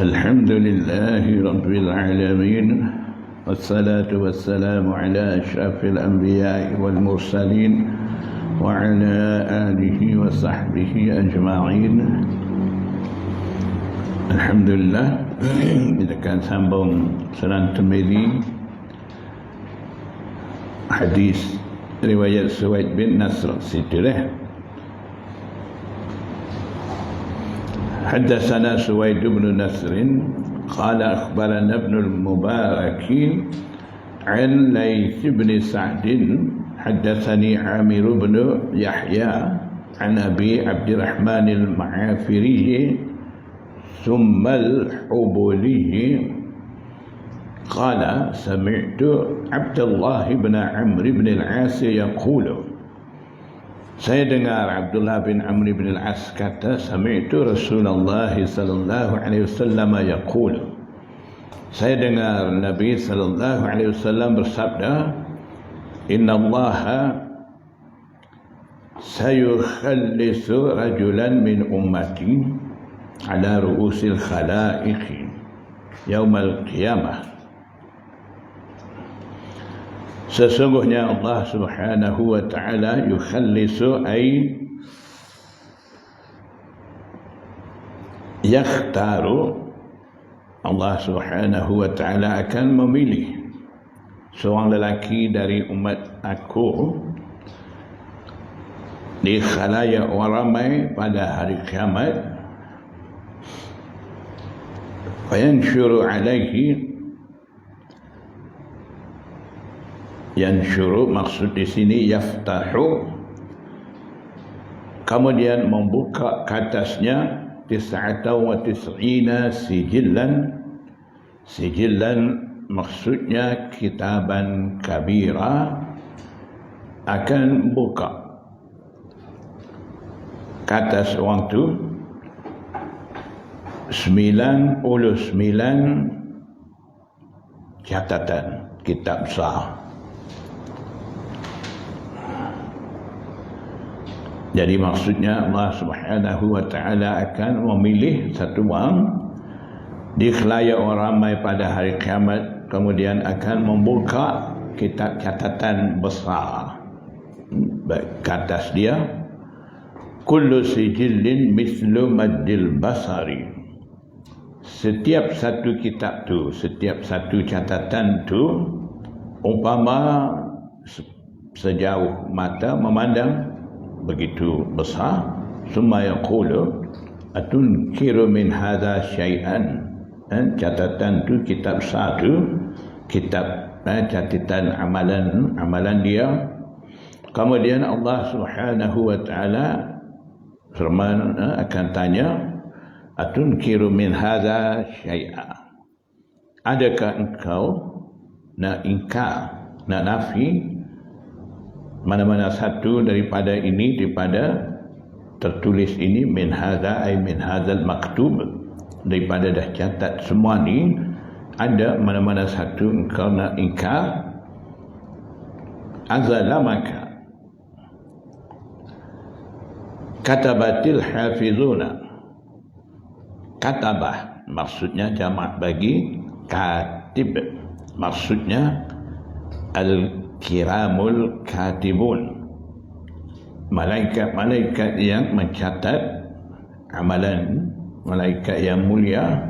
الحمد لله رب العالمين والصلاة والسلام على أشرف الأنبياء والمرسلين وعلى آله وصحبه أجمعين. Alhamdulillah, kita akan sambung Sunan Tirmizi, hadis riwayat Suwaid bin Nasr situlah. حدثنا سويد بن نصر قال أخبرنا ابن المبارك عن ليث بن سعد حدثني عامر بن يحيى عن أبي عبد الرحمن المعافري ثم الحبولي قال سمعت عبد الله بن عمرو بن العاص يقول, saya dengar Abdullah bin Amr bin al-As kata, sami'tu Rasulullah sallallahu alaihi wasallam yaqul, saya dengar Nabi sallallahu alaihi wasallam bersabda, inna Allah sayukhallisu rajulan min ummati ala ru'usil khalaiqi yaumal qiyamah. Sesungguhnya Allah subhanahu wa ta'ala yukhallisu ay yakhtaru, Allah subhanahu wa ta'ala akan memilih seorang lelaki dari umat aku di khalayak orang ramai pada hari kiamat, fayanshuru alaihi, yanshuru maksud di sini yaftahu, kemudian membuka ke atasnya tis'ata wa tis'ina sijillan. Sijillan maksudnya kitaban kabira, akan buka ke atas orang tu 99 catatan kitab besar. Jadi maksudnya Allah subhanahu wa ta'ala akan memilih satu orang di khalayak orang ramai pada hari kiamat, kemudian akan membuka kitab catatan besar. Ke atas dia, kullu sijillin mithlu maddil basari, setiap satu kitab tu, setiap satu catatan tu umpama sejauh mata memandang, begitu besar. Summa yaqulu atunkiru min hadha syai'an, catatan tu, kitab satu, kitab catatan amalan dia. Kemudian Allah subhanahu wa ta'ala firman, akan tanya, atunkiru min hadha syai'a, adakah engkau nak ingkar, nak nafi mana-mana satu daripada ini, daripada tertulis ini, min hadha ay min hadzal maktub, daripada dah catat semua ni, ada mana-mana satu engkau nak ingkar, azalamaka katabatil hafizuna. Katabah maksudnya jamak bagi katib, maksudnya al-kiramul katibun, malaikat-malaikat yang mencatat amalan, malaikat yang mulia.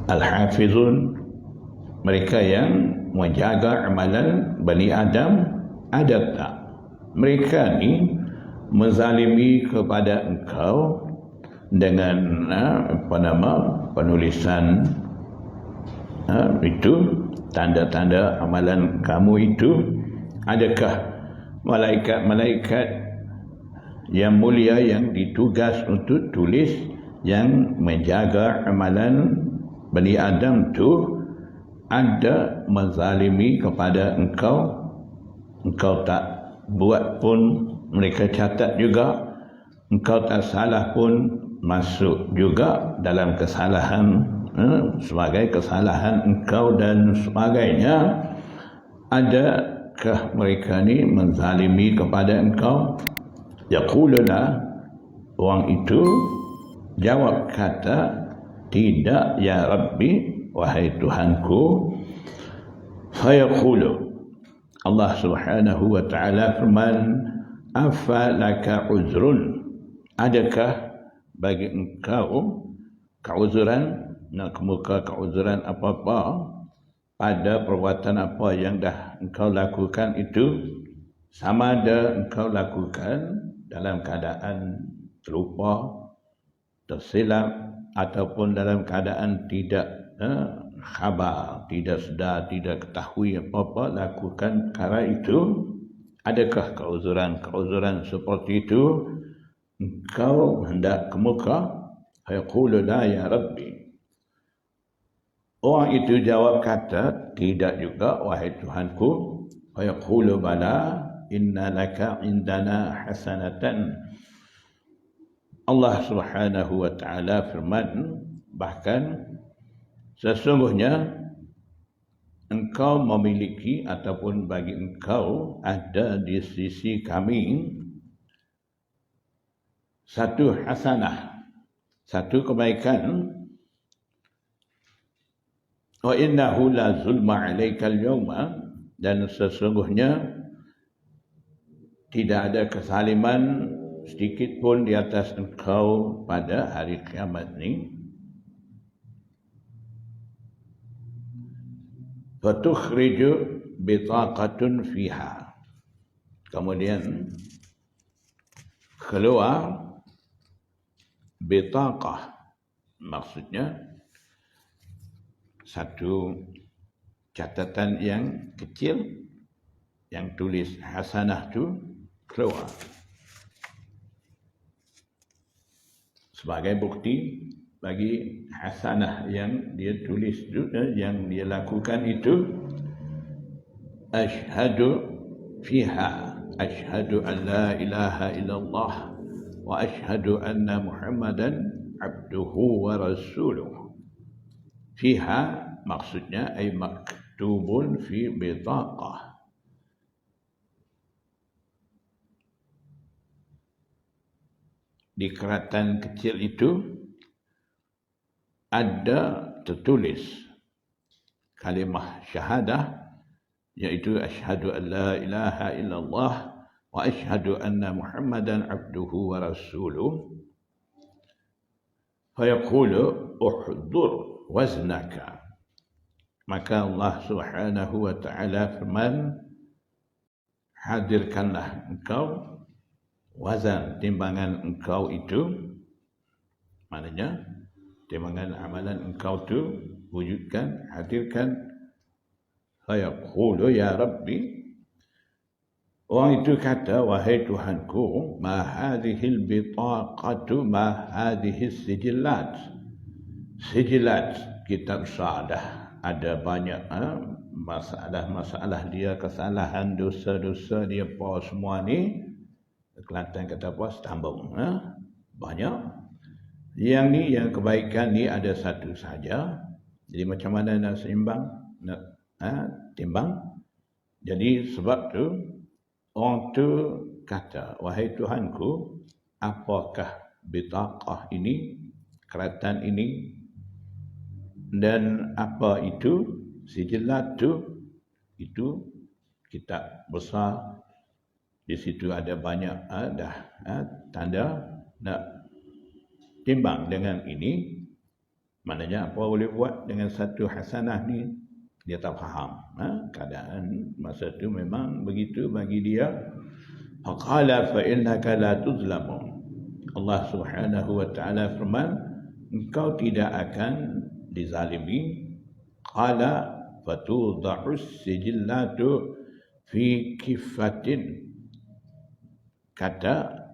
Al-hafizun, mereka yang menjaga amalan Bani Adam. Ada tak mereka ni menzalimi kepada engkau dengan penulisan itu, tanda-tanda amalan kamu itu? Adakah malaikat-malaikat yang mulia yang ditugas untuk tulis, yang menjaga amalan Bani Adam tu, ada menzalimi kepada engkau? Engkau tak buat pun mereka catat juga, engkau tak salah pun masuk juga dalam kesalahan, sebagai kesalahan engkau dan sebagainya. Adakah mereka ni menzalimi kepada engkau? Yaquluna, orang itu jawab kata, tidak ya Rabbi, wahai Tuhanku. Fayaqulu, Allah Subhanahu wa taala firman, afalaka uzrun, adakah bagi engkau keuzuran, nak kemuka keuzuran apa-apa pada perbuatan apa yang dah engkau lakukan itu, sama ada engkau lakukan dalam keadaan terlupa, tersilap, ataupun dalam keadaan tidak khabar, tidak sedar, tidak ketahui apa-apa, lakukan perkara itu. Adakah keuzuran seperti itu engkau hendak kemuka? Fayaqulu la ya Rabbi. Orang itu jawab kata, tidak juga wahai Tuhanku. Fayaqulu bala inna laka indana hasanatan. Allah Subhanahu wa taala firman, bahkan sesungguhnya engkau memiliki ataupun bagi engkau ada di sisi kami satu hasanah, satu kebaikan. Wa innahu la zulma 'alaika al-yawma, dan sesungguhnya tidak ada kesaliman sedikit pun di atas engkau pada hari kiamat ni. Fatukhriju bitaqatun fiha, kemudian keluar bitaqah, maksudnya satu catatan yang kecil yang tulis hasanah tu keluar sebagai bukti bagi hasanah yang dia tulis itu, yang dia lakukan itu. Ashhadu fiha, ashhadu an la ilaha illallah wa ashhadu anna Muhammadan abduhu wa rasuluh. Fiha maksudnya ay maktubun fi bitaqah, di keratan kecil itu ada tertulis kalimah syahadah, yaitu asyhadu an la ilaha illallah wa asyhadu anna Muhammadan abduhu wa rasuluh. Fayaqulu uhdur waznaka, maka Allah Subhanahu wa taala firman, hadirkanlah engkau wazan, timbangan engkau itu, maknanya timbangan amalan engkau tu wujudkan, hadirkan. Fayaqulu ya Rabbi, orang itu kata, wahai Tuhanku, ma hadhil bitaqatu ma hadhis sijillat. Sijilat kitab syahadah, ada banyak masalah-masalah dia, kesalahan, dosa-dosa dia, apa semua ni. Kelantan kata apa? Setambung. Banyak. Yang ni, yang kebaikan ni ada satu saja. Jadi macam mana nak seimbang, nak timbang? Jadi sebab tu orang tu kata, wahai Tuhanku, apakah bitaqah ini, keratan ini, dan apa itu sijilat tu? Itu kitab besar, di situ ada banyak tanda. Nak timbang dengan ini, maknanya apa boleh buat dengan satu hasanah ni? Dia tak faham keadaan masa tu memang begitu bagi dia. Faqala fa innaka la tuzlamu, Allah Subhanahu wa taala firman, engkau tidak akan dizalimi. Qala fatudha'us sijillatu fi kifatin, kata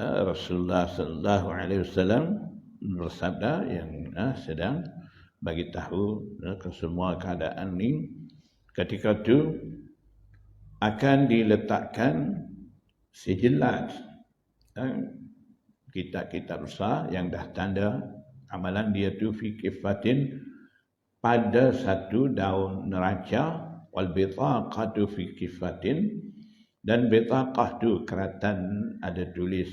Rasulullah sallallahu alaihi wasallam bersabda, yang sedang bagi tahu ke semua keadaan ni, ketika itu akan diletakkan sijillat, kitab-kitab besar yang dah tanda amalan dia tu fi kifatin, pada satu daun neraca. Wal bitaqatu fi kifatin, dan bitaqah tu keratan ada tulis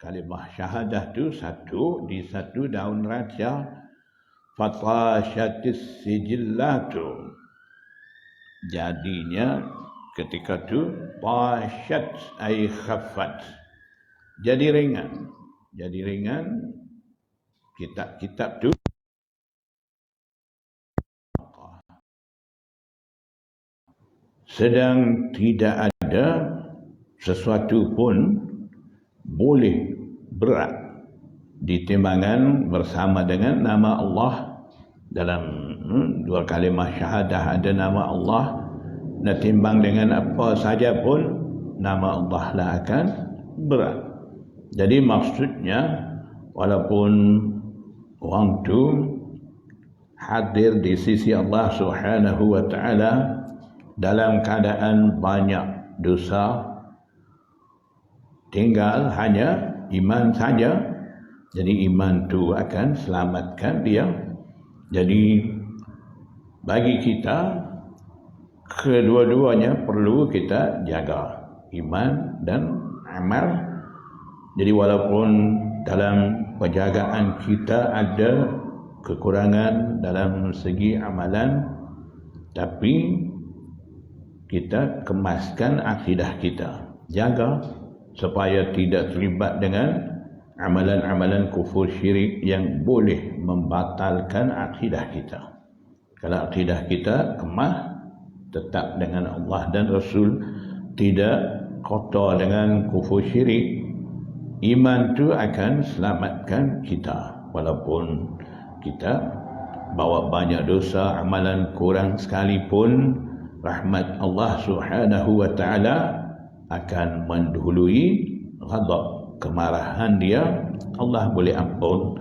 kalimah syahadah tu satu di satu daun raja. Fatashatis sijillatu, jadinya ketika tu tashat ay khaffat, jadi ringan kitab-kitab tu. Sedang tidak ada sesuatu pun boleh berat ditimbangan bersama dengan nama Allah. Dalam dua kalimah syahadah ada nama Allah, nak timbang dengan apa saja pun nama Allah lah akan berat. Jadi maksudnya walaupun orang tu hadir di sisi Allah Subhanahu wa taala dalam keadaan banyak dosa, tinggal hanya iman saja, jadi iman tu akan selamatkan dia. Jadi bagi kita kedua-duanya perlu kita jaga, iman dan amal. Jadi walaupun dalam penjagaan kita ada kekurangan dalam segi amalan, tapi kita kemaskan akidah kita, jaga supaya tidak terlibat dengan amalan-amalan kufur syirik yang boleh membatalkan akidah kita. Kalau akidah kita kemah, tetap dengan Allah dan Rasul, tidak kotor dengan kufur syirik, iman tu akan selamatkan kita. Walaupun kita bawa banyak dosa, amalan kurang sekalipun, rahmat Allah Subhanahu wa taala akan mendahului ghadab, kemarahan dia. Allah boleh ampun.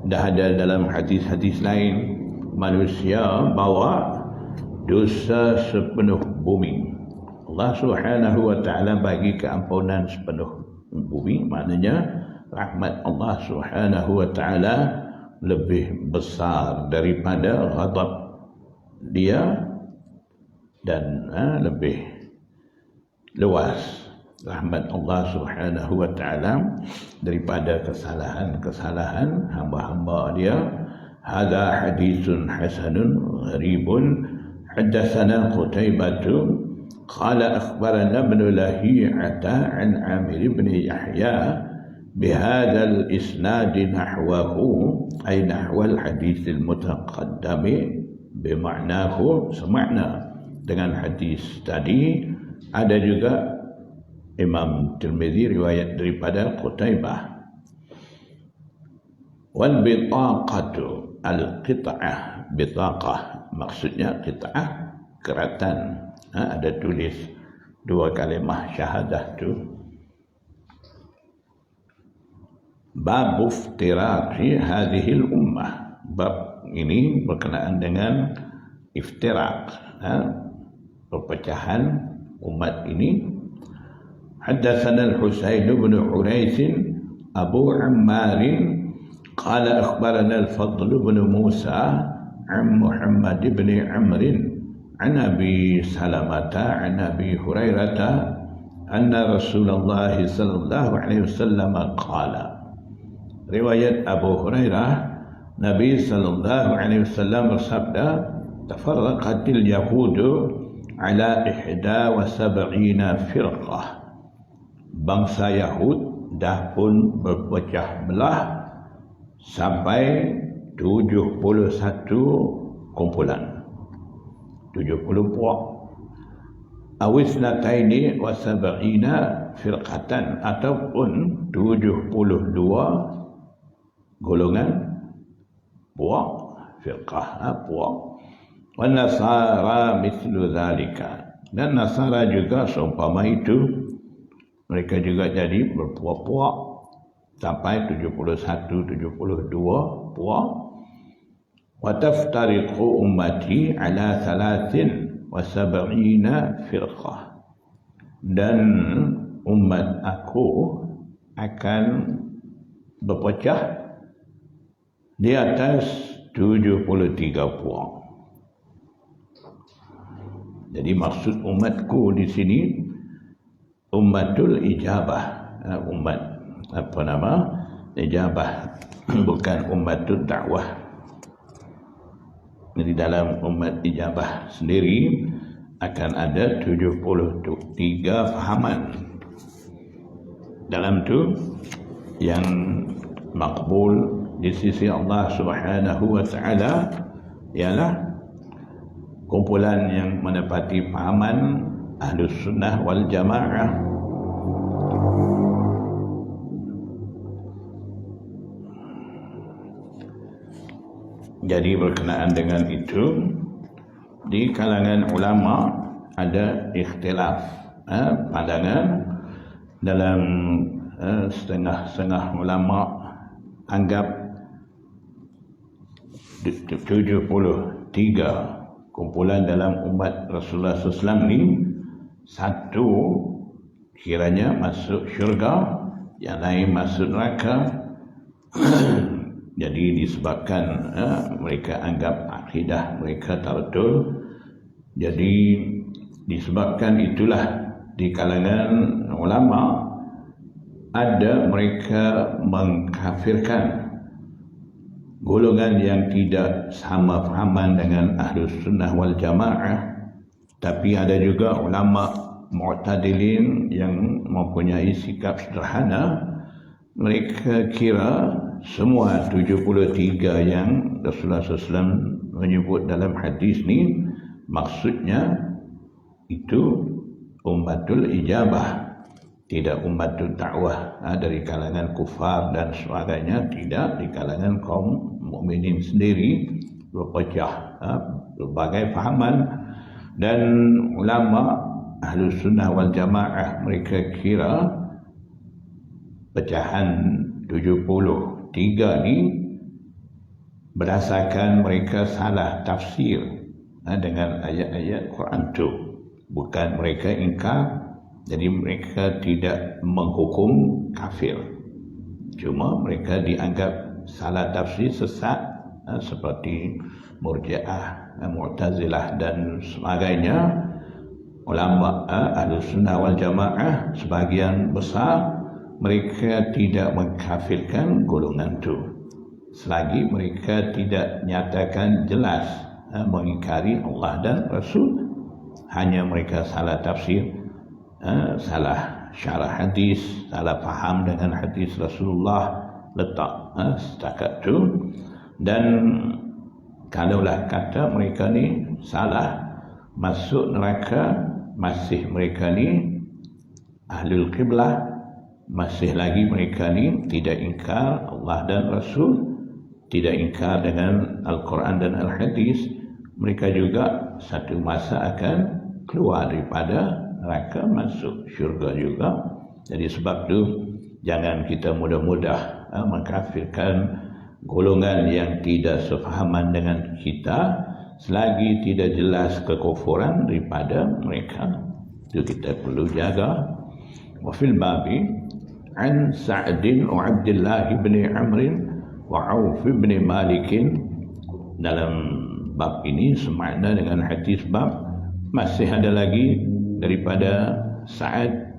Dah ada dalam hadis-hadis lain, manusia bawa dosa sepenuh bumi, Allah Subhanahu wa taala bagi keampunan sepenuh bumi. Maknanya rahmat Allah Subhanahu wa taala lebih besar daripada ghadab dia, dan lebih luas rahmat Allah Subhanahu wa taala daripada kesalahan hamba-hamba dia. Hadza haditsun hasanun gharibun. Haddatsana Qutaibah qala akhbarana ibn Lahiyata an Amir ibn Yahya bihadza al-isnad nahwahu, ay nahwa al-hadits al-mutaqaddam bima'nahu, semakna dengan hadis tadi. Ada juga Imam Tirmizi riwayat daripada Qutaibah. Wal bitaqatu al-qit'ah, bitaqah maksudnya qit'ah, keratan. Ada tulis dua kalimah syahadah tu. Bab iftiraqi hadhihi al-ummah, bab ini berkenaan dengan iftiraq, perpecahan umat ini. حدثنا الحسين بن حريث أبو عمار قال أخبرنا الفضل بن موسى عن محمد بن عمرو عن أبي سلمة عن أبي هريرة أن رسول الله صلى الله عليه وسلم قال. رواية أبو هريرة، Nabi sallallahu alaihi wasallam bersabda, tafarraqatil yahudu ala 71 firqah. Bangsa Yahud dah pun berpecah belah sampai 71 kumpulan, 70 puak. Awisnataini wa sab'ina firqatan, ataupun 72 golongan puak, firqah, puak. Wa nasara mithlu dhalika, dan Nasara juga seumpama itu, mereka juga jadi berpuak-puak sampai 71, 72 puak. Wa taftariqu ummati ala 73 firqah, dan umat aku akan berpecah di atas 73 puak. Jadi maksud umatku di sini ummatul ijabah, umat ijabah bukan ummatud dakwah. Di dalam umat ijabah sendiri akan ada 73 fahaman. Dalam tu yang makbul di sisi Allah Subhanahu wa taala ialah kumpulan yang menepati fahaman Ahlus Sunnah wal Jamaah. Jadi berkenaan dengan itu, di kalangan ulama ada ikhtilaf pandangan. Dalam setengah-setengah ulama anggap 73 kumpulan dalam umat Rasulullah SAW ni, satu kiranya masuk syurga, yang lain masuk neraka. Jadi disebabkan mereka anggap akidah mereka tak betul. Jadi disebabkan itulah di kalangan ulama ada mereka mengkafirkan golongan yang tidak sama fahaman dengan Ahlus Sunnah wal Jamaah. Tapi ada juga ulama Mu'tadilin yang mempunyai sikap sederhana. Mereka kira semua 73 yang Rasulullah SAW menyebut dalam hadis ni, maksudnya itu ummatul ijabah, tidak ummatul dakwah dari kalangan kufar dan sebagainya, tidak di kalangan kaum mukminin sendiri. Berpecah berbagai fahaman, dan ulama Ahlus Sunnah wal Jamaah mereka kira pecahan 73 ni berdasarkan mereka salah tafsir dengan ayat-ayat Quran tu. Bukan mereka ingkar, jadi mereka tidak menghukum kafir, cuma mereka dianggap salah tafsir, sesat, seperti Murji'ah, Mu'tazilah dan sebagainya. Ulama Ahlus Sunnah wal Jamaah sebahagian besar mereka tidak mengkafirkan golongan itu selagi mereka tidak nyatakan jelas mengingkari Allah dan Rasul. Hanya mereka salah tafsir, salah syarah hadis, salah faham dengan hadis Rasulullah, letak setakat itu. Dan kalaulah kata mereka ni salah, masuk neraka, masih mereka ni ahlul qiblah, masih lagi mereka ni tidak ingkar Allah dan Rasul, tidak ingkar dengan Al-Quran dan Al-Hadis, mereka juga satu masa akan keluar daripada neraka, masuk syurga juga. Jadi sebab tu jangan kita mudah-mudah mengkafirkan golongan yang tidak sefahaman dengan kita selagi tidak jelas kekufuran daripada mereka. Itu kita perlu jaga. Wa fil babi an Sa'd wa Abdullah bin Amr wa Auf bin Malik. Dalam bab ini semakna dengan hadis bab. Masih ada lagi daripada Sa'ad,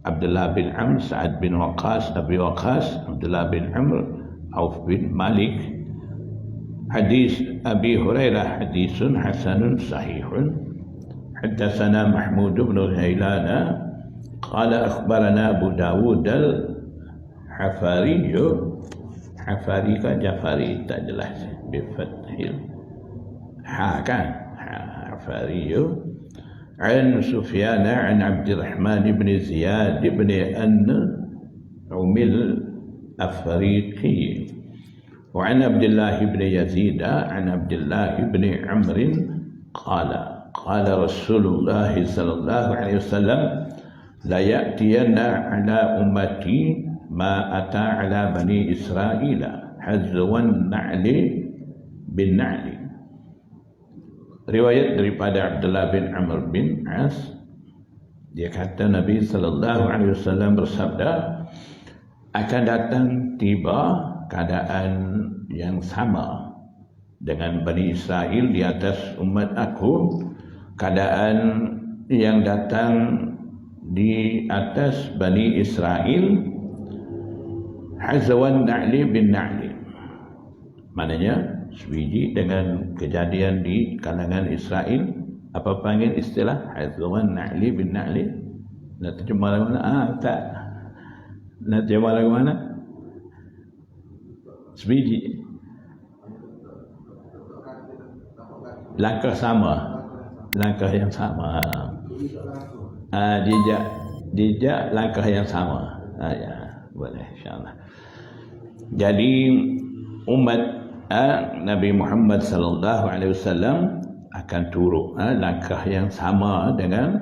Abdullah bin Amr, Sa'ad bin Waqqas, Abi Waqqas, Abdullah bin Amr, Auf bin Malik. Hadis Abi Hurairah hadisun hasanun sahihun. Haddatsana Mahmud bin Ghailan qala akhbarana Abu Dawud al-Hafari. Hafari kan Jafari, tak jelas bi fathil ha kan. Hafari an Sufyan an Abdurrahman bin Ziyad bin Umil Afriqi wa an Abdullah bin Yazid an Abdullah bin Amr qala Rasulullah sallallahu alaihi wasallam la ya'tiyanna ala ummati ma ata ala bani Israila hazwan na'li bin na'li. Riwayat daripada Abdullah bin Amr bin As, dia kata Nabi sallallahu alaihi wasallam bersabda, akan datang tiba keadaan yang sama dengan Bani Israel di atas umat aku, keadaan yang datang di atas Bani Israel hazwan na'li bin na'li. Maknanya sebiji dengan kejadian di kalangan Israel. Apa panggil istilah hazwan na'li bin na'li? Nak terjemah lagu mana? Tak. Nak terjemah lagu mana? Sebiji. Langkah sama. Langkah yang sama. Jejak langkah yang sama. Ya, boleh insya-Allah. Jadi umat Nabi Muhammad sallallahu alaihi wasallam akan turun langkah yang sama dengan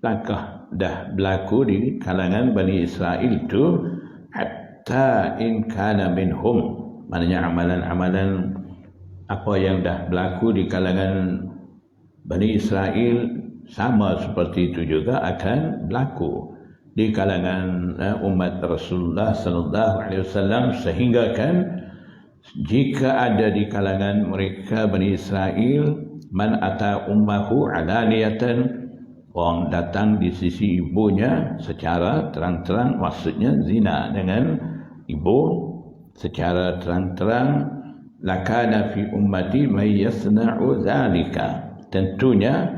langkah dah berlaku di kalangan Bani Israel itu, hatta in kana minhum, maknanya amalan-amalan apa yang dah berlaku di kalangan Bani Israel sama seperti itu juga akan berlaku di kalangan umat Rasulullah sallallahu alaihi wasallam, sehingga kan jika ada di kalangan mereka Bani Israel man ata ummahu alaniyatan, orang datang di sisi ibunya secara terang-terang, maksudnya zina dengan ibu secara terang-terang, lakana fi ummati may yasna'u dzalika, tentunya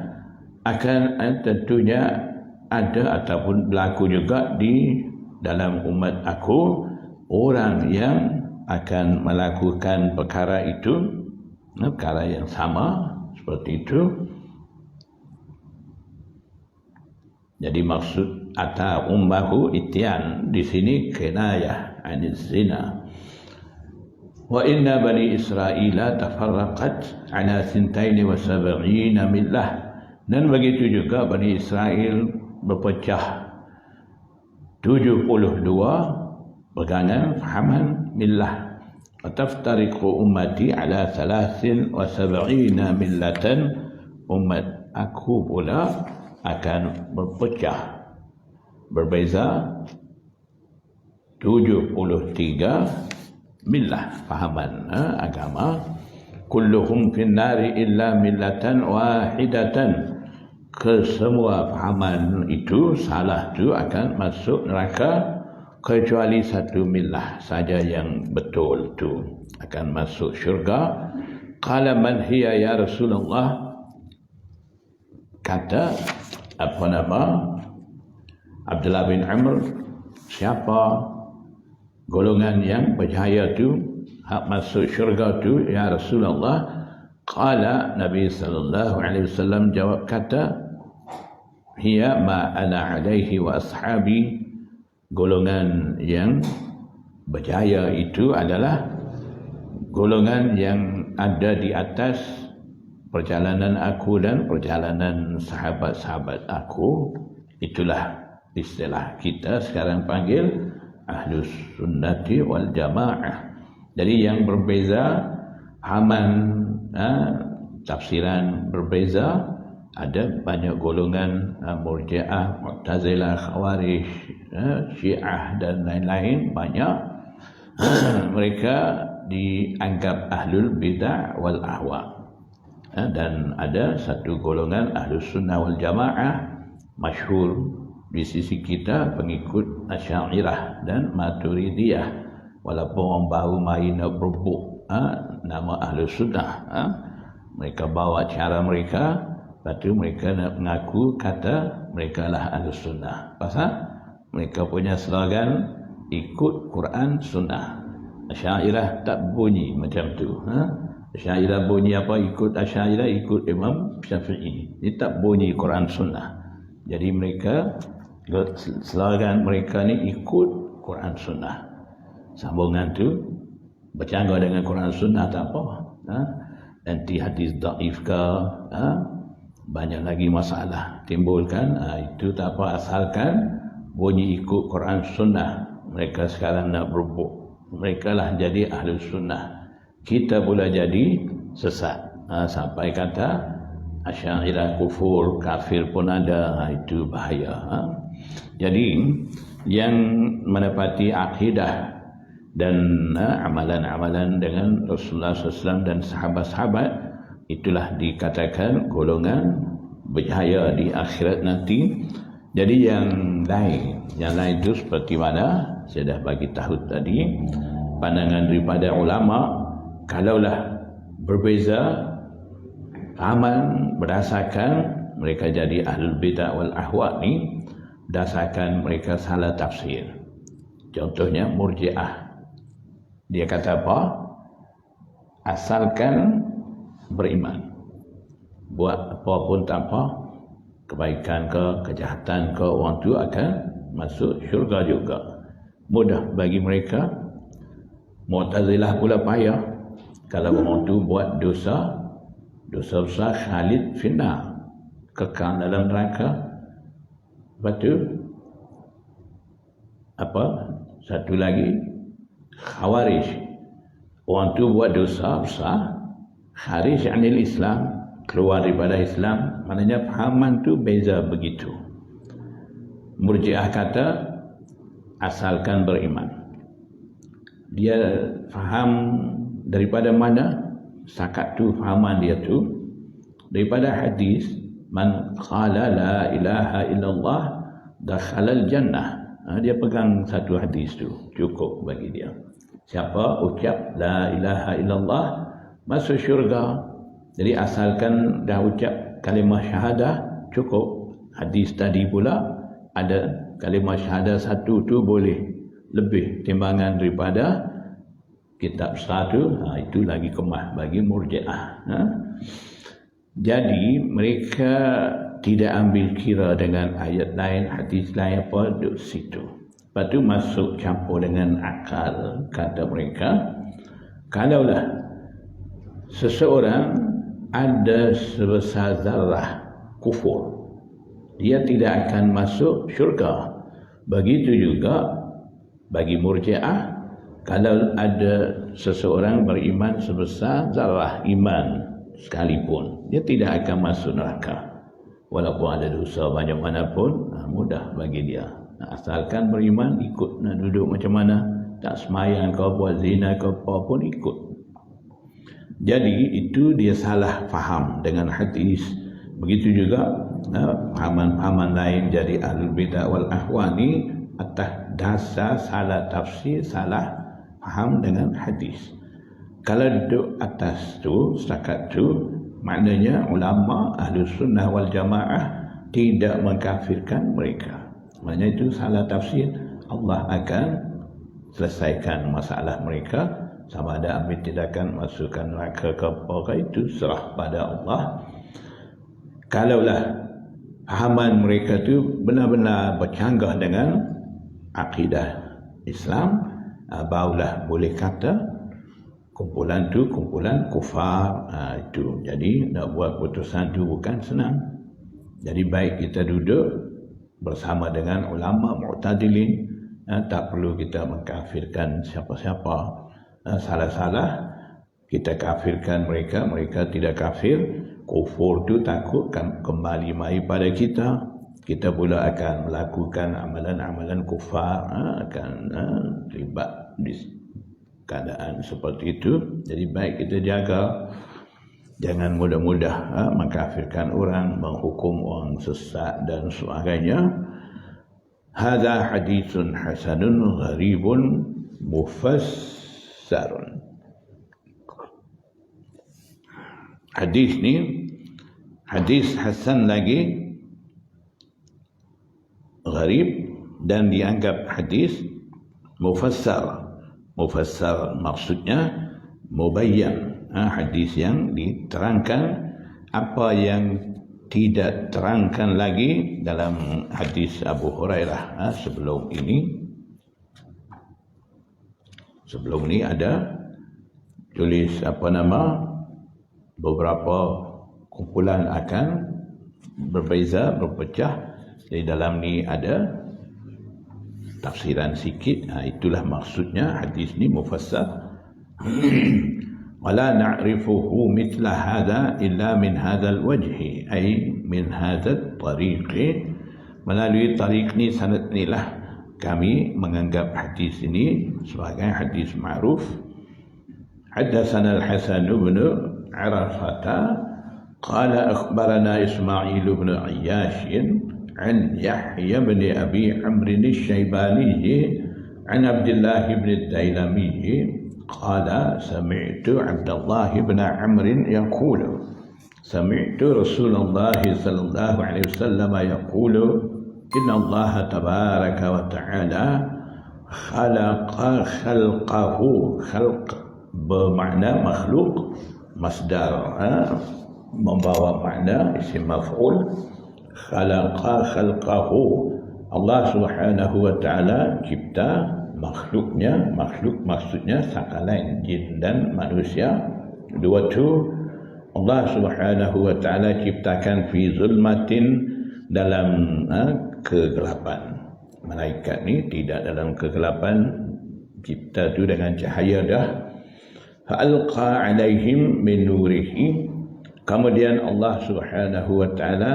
ada ataupun berlaku juga di dalam umat aku orang yang akan melakukan perkara itu, perkara yang sama seperti itu. Jadi maksud ata ummahu ityan di sini kinayah aniz zina. Wa inna bani Israila tafarraqat ala 72 millah, dan begitu juga Bani Israel berpecah 72 pegangan fahaman millah. Wa taftariqu ummati ala 73 millatan, umat aku pula akan berpecah berbeza 73 millah fahaman agama. Kulluhum fin nari illa millatan wahidatan, kesemua fahaman itu salah itu akan masuk neraka kecuali satu millah saja yang betul itu akan masuk syurga. Qala man hiya ya Rasulullah, kata apa nama Abdullah bin Amr, siapa golongan yang berjaya tu hak masuk syurga tu ya Rasulullah? Qala Nabi sallallahu alaihi wasallam jawab kata, hiya ma ana alaihi wa ashabi, golongan yang berjaya itu adalah golongan yang ada di atas perjalanan aku dan perjalanan sahabat-sahabat aku. Itulah istilah kita sekarang panggil Ahlus Sunnati wal Jamaah. Jadi yang berbeza haman tafsiran berbeza, ada banyak golongan Murji'ah, Mu'tazilah, Khawarij, Syiah dan lain-lain banyak. Mereka dianggap Ahlul Bid'ah wal Ahwa. Dan ada satu golongan Ahlus Sunnah wal Jamaah masyhur di sisi kita, pengikut Asy'ariyah dan Maturidiyah, walaupun orang baru main nak berebut nama Ahlus Sunnah. Mereka bawa cara mereka, lepas tu mereka nak mengaku kata mereka lah Ahlus Sunnah. Pasal mereka punya slogan ikut Quran Sunnah. Asy'ariyah tak bunyi macam tu. Asy'ariyah bunyi apa? Ikut Asy'ariyah, ikut Imam Syafi'i. Dia tak bunyi Quran Sunnah. Jadi mereka, slogan mereka ni ikut Quran Sunnah. Sambungan tu bercanggah dengan Quran Sunnah tak apa. Nanti hadis dhaif ke, banyak lagi masalah timbulkan. Itu tak apa, asalkan bunyi ikut Quran Sunnah. Mereka sekarang nak berebut. Mereka lah jadi Ahlus Sunnah, kita pula jadi sesat. Sampai kata Asy'ariyah kufur, kafir pun ada. Itu bahaya. Jadi yang menepati akidah dan amalan-amalan dengan Rasulullah SAW dan sahabat-sahabat, itulah dikatakan golongan berjaya di akhirat nanti. Jadi yang lain itu seperti mana saya dah bagi tahu tadi, pandangan daripada ulama, kalaulah berbeza fahaman berdasarkan mereka jadi ahlul bidah wal ahwa ni berdasarkan mereka salah tafsir. Contohnya Murji'ah, dia kata apa? Asalkan beriman, buat apa pun tak apa, kebaikan ke kejahatan ke, orang tu akan masuk syurga juga. Mudah bagi mereka. Mu'tazilah pula payah, kalau orang tu buat dosa besar, khalid finnar, kekal dalam neraka. Lepas tu apa, satu lagi Khawarij, orang tu buat dosa besar, kharij anil Islam, keluar daripada Islam. Maknanya fahaman tu beza begitu. Murji'ah kata asalkan beriman. Dia faham daripada mana? Sakat tu fahaman dia tu daripada hadis, man qala la ilaha illallah dakhalal jannah. Dia pegang satu hadis tu, cukup bagi dia. Siapa ucap la ilaha illallah masuk syurga. Jadi asalkan dah ucap kalimah syahadah cukup. Hadis tadi pula ada kalimah syahadah satu tu boleh lebih timbangan daripada kitab satu. Itu lagi kemah bagi Murji'ah. Jadi mereka tidak ambil kira dengan ayat lain, hadis lain apa duduk situ. Lepas tu masuk campur dengan akal. Kata mereka, kalaulah seseorang ada sebesar zarah kufur, dia tidak akan masuk syurga. Begitu juga bagi Murji'ah, kalau ada seseorang beriman sebesar zarah iman sekalipun, dia tidak akan masuk neraka. Walaupun ada dosa banyak mana pun, mudah bagi dia. Asalkan beriman, ikut nak duduk macam mana, tak semayang kau, buat zina kau, apa pun ikut. Jadi itu dia salah faham dengan hadis. Begitu juga fahaman-fahaman lain jadi ahlul bidah wal ahwa ni atas dasar salah tafsir, salah faham dengan hadis. Kalau duduk atas tu, setakat tu, maknanya ulama Ahlus Sunnah wal Jamaah tidak mengkafirkan mereka. Maknanya itu salah tafsir. Allah akan selesaikan masalah mereka. Sama ada ambil tindakan masukkan neraka ke apa, itu serah pada Allah. Kalaulah fahaman mereka tu benar-benar bercanggah dengan akidah Islam, barulah boleh kata kumpulan tu kumpulan kufar. Itu jadi nak buat putusan tu bukan senang. Jadi baik kita duduk bersama dengan ulama Mu'tadilin, tak perlu kita mengkafirkan siapa-siapa. Salah-salah kita kafirkan mereka, mereka tidak kafir. Kufur tu takut kan kembali mai pada kita. Kita pula akan melakukan amalan-amalan kufar, akan terlibat di keadaan seperti itu. Jadi baik kita jaga, jangan mudah-mudah mengkafirkan orang, menghukum orang sesat dan sebagainya. Hadza haditsun hasanun gharibun mufassarun. Hadis ni hadis hasan lagi, gharib, dan dianggap hadis mufassar. Mufassar maksudnya mubayyan, hadis yang diterangkan apa yang tidak terangkan lagi dalam hadis Abu Hurairah sebelum ini. Sebelum ini ada tulis beberapa kumpulan akan berbeza, berpecah. Di dalam ni ada tafsiran sikit. Itulah maksudnya hadis ni mufassar. Wala na'rifuhu mithla hadha illa min hadzal wajhi, ay min hadzal tariqi. Melalui tariq ni, sanad ni lah kami menganggap hadis ini sebagai hadis ma'ruf. Haddatsana al-Hasan bin Arafata qala akhbarana Ismail bin Ayyash عن يحيى بن أبي عمرو الشيباني عن عبد الله بن الديلمي قال سمعت عبد الله بن عمرو يقول سمعت رسول الله صلى الله عليه وسلم يقول إن الله تبارك وتعالى خلق خلقه خلق bermakna makhluk masdar membawa makna isim maf'ul khalaqa khalqahu Allah Subhanahu wa taala cipta makhluknya makhluk maksudnya sekalian jin dan manusia dua tu Allah Subhanahu wa taala ciptakan fi zulmatin dalam kegelapan malaikat ni tidak dalam kegelapan cipta tu dengan cahaya dah fa'alqa alaihim min nurihi kemudian Allah Subhanahu wa taala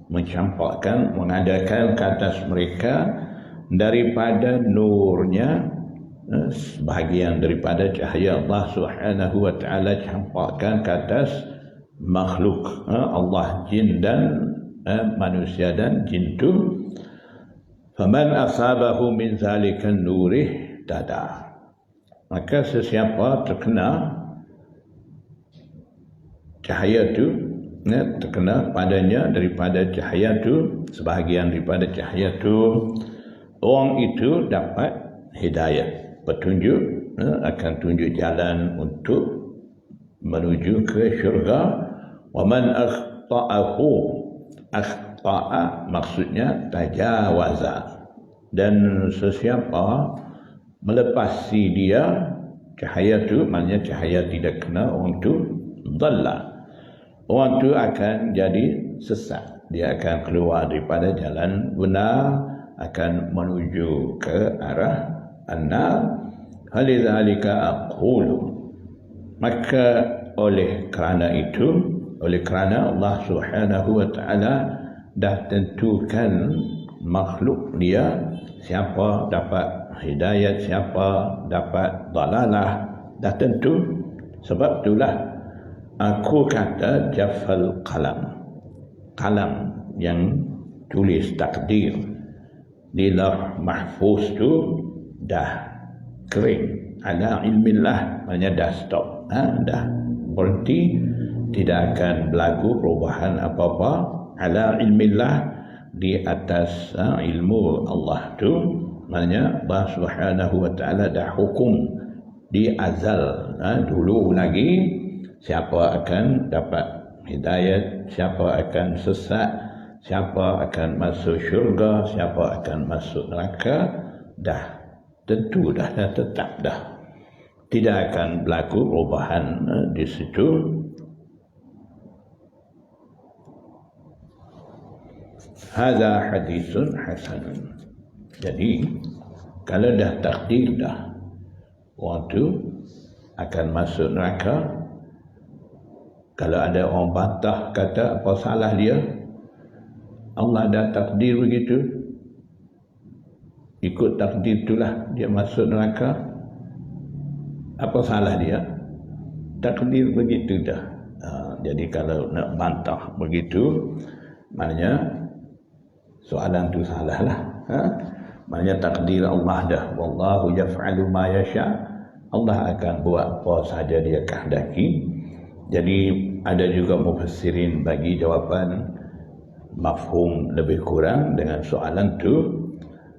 mencampakkan mengadakan ke atas mereka daripada nurnya sebahagian daripada cahaya Allah Subhanahu wa taala campakkan ke atas makhluk Allah jin dan manusia dan jin tu faman asabahu min zalika nurih tada maka sesiapa terkena cahaya tu terkena padanya daripada cahaya tu sebahagian daripada cahaya tu orang itu dapat hidayah petunjuk akan tunjuk jalan untuk menuju ke syurga wa man akhta'ahu akhta'a maksudnya tajawaza dan sesiapa melepasi dia cahaya tu maknanya cahaya tidak kena orang tu dhalla orang tu akan jadi sesat dia akan keluar daripada jalan benar akan menuju ke arah an-nar halidzalika aqulu maka oleh kerana Allah Subhanahu wa taala dah tentukan makhluk dia siapa dapat hidayat siapa dapat dalalah dah tentu sebab itulah aku kata jaffal qalam yang tulis takdir di lauh mahfuz tu dah kering ala ilmillah maknanya dah stop dah berhenti tidak akan berlaku perubahan apa-apa ala ilmillah di atas ilmu Allah tu maknanya Allah Subhanahu wa taala dah hukum di azal dulu lagi siapa akan dapat hidayat siapa akan sesat siapa akan masuk syurga siapa akan masuk neraka dah tentu dah tetap dah tidak akan berlaku perubahan di situ hadza hadisun hasanun jadi kalau dah takdir dah orang tu akan masuk neraka kalau ada orang bantah kata apa salah dia Allah dah takdir begitu ikut takdir itulah dia masuk neraka apa salah dia takdir begitu dah jadi kalau nak bantah begitu maknanya soalan tu salah lah maknanya takdir Allah dah wallahu yaf'alu ma yasha Allah akan buat apa sahaja dia kehendaki jadi ada juga mufassirin bagi jawapan mafhum lebih kurang dengan soalan tu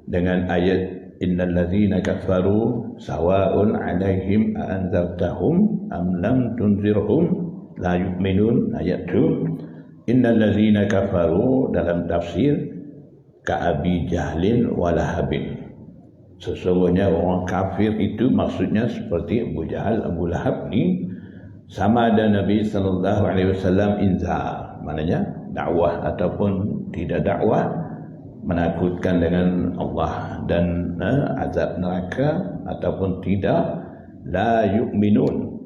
dengan ayat innal ladzina kafaru sawa'un 'alaihim a anzartahum am lam tunzirhum la yu'minun ayat tu innal ladzina kafaru dalam tafsir ka Abi Jahlin wa Lahabin sesungguhnya orang kafir itu maksudnya seperti Abu Jahal Abu Lahab ni sama ada Nabi sallallahu alaihi wasallam inzar maknanya dakwah ataupun tidak dakwah menakutkan dengan Allah dan azab neraka ataupun tidak la yu'minun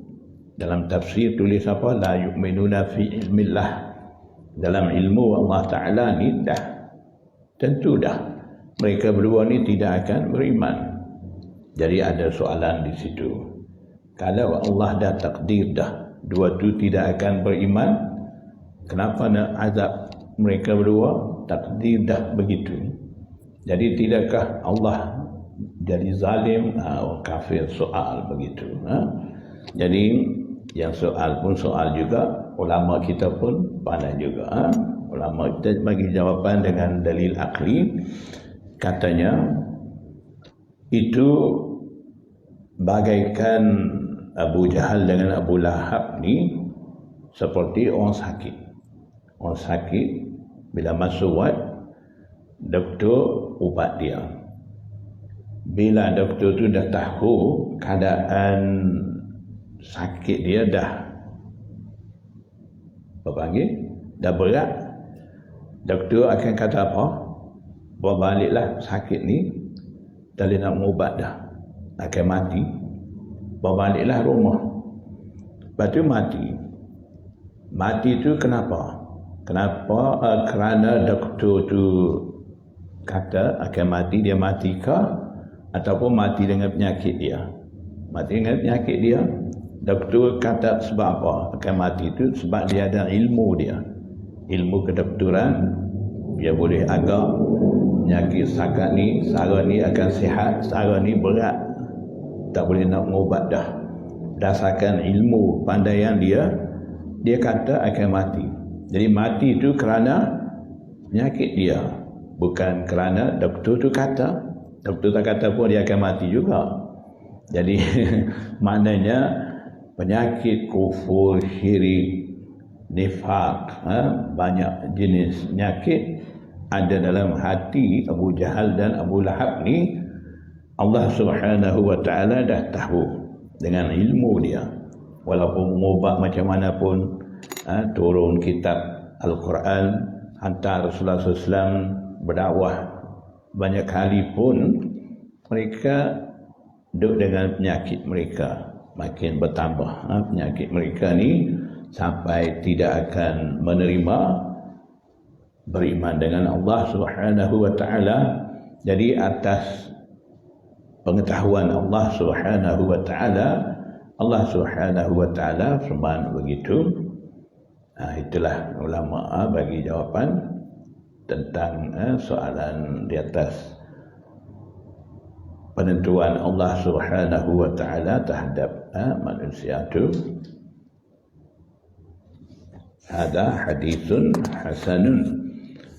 dalam tafsir tulis apa la yu'minuna fi ilmillah dalam ilmu Allah Ta'ala ni dah tentu dah mereka berdua ni tidak akan beriman jadi ada soalan di situ kalau Allah dah takdir dah dua tu tidak akan beriman kenapa nak azab mereka berdua, takdir dah begitu. Jadi tidakkah Allah jadi zalim? Kafir soal begitu. Jadi yang soal pun soal juga, ulama kita pun pandai juga. Ulama kita bagi jawapan dengan dalil akli. Katanya itu bagaikan Abu Jahal dengan Abu Lahab ni seperti orang sakit. Orang sakit bila masuk wad, doktor ubat dia. Bila doktor tu dah tahu keadaan sakit dia dah dah berat, doktor akan kata apa? Bawa baliklah sakit ni, dah boleh nak mengubat dah, akan mati, bawa baliklah rumah. Lepas tu mati tu kenapa? Kerana doktor tu kata akan mati, dia mati ke ataupun mati dengan penyakit dia? Mati dengan penyakit dia. Doktor kata sebab apa akan mati itu? Sebab dia ada ilmu dia, ilmu kedoktoran. Dia boleh agak penyakit sakat ni, sara ni akan sihat, sara ni berat, tak boleh nak mengubat dah. Berdasarkan ilmu pandaian dia kata akan mati. Jadi mati itu kerana penyakit dia, bukan kerana doktor tu kata. Doktor tak kata pun dia akan mati juga. Jadi maknanya penyakit kufur, syirik, nifaq, banyak jenis penyakit ada dalam hati Abu Jahal dan Abu Lahab ni. Allah Subhanahu wa ta'ala dah tahu dengan ilmu dia. Walaupun mengubah macam mana pun, turun kitab Al-Quran, hantar Rasulullah SAW berdakwah banyak kali pun, mereka duduk dengan penyakit mereka makin bertambah. Penyakit mereka ni sampai tidak akan menerima beriman dengan Allah Subhanahu wa ta'ala. Jadi atas pengetahuan Allah Subhanahu wa ta'ala, Allah Subhanahu wa ta'ala firman begitu. Itulah ulama bagi jawapan tentang soalan di atas penentuan Allah Subhanahu wa ta'ala terhadap manusia itu. Hada hadithun hasanun.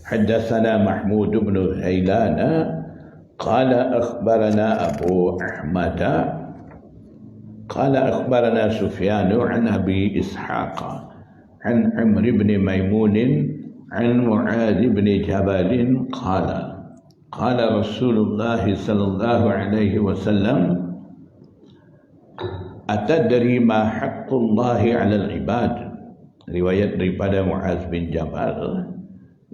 Haddatsana Mahmud bin Ghailan qala akhbarana Abu Ahmad qala akhbarana Sufyan an Abi Ishaq an Amr ibn Maimun an Mu'adh ibn Jabal qala qala Rasulullah sallallahu alaihi wasallam atadri ma haqqullahi 'alal ibad. Riwayat daripada Mu'adh bin Jabal,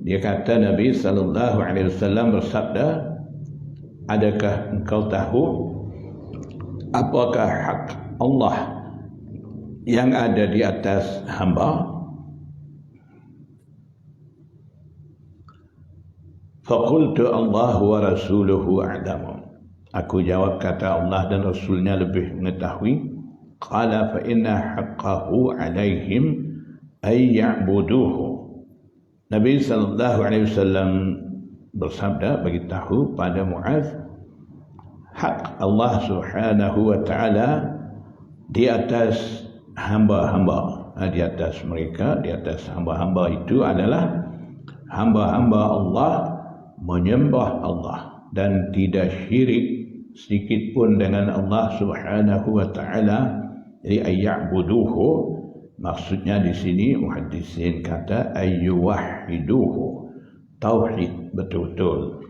dia kata Nabi sallallahu alaihi wasallam bersabda, adakah engkau tahu apakah hak Allah yang ada di atas hamba? Faqultu Allah wa rasuluhu a'lamu. Aku jawab, kata Allah dan Rasulnya lebih mengetahui. Qala fa inna haqqahu alaihim ay ya'buduhu. Nabi sallallahu alaihi wasallam bersabda, beritahu pada Mu'adh, hak Allah Subhanahu wa ta'ala di atas hamba-hamba, di atas mereka, di atas hamba-hamba itu adalah hamba-hamba Allah menyembah Allah dan tidak syirik sedikit pun dengan Allah Subhanahu wa ta'ala. Jadi ayya'buduhu, maksudnya di sini muhaddisin kata ayyuwahhiduhu, tauhid betul-betul,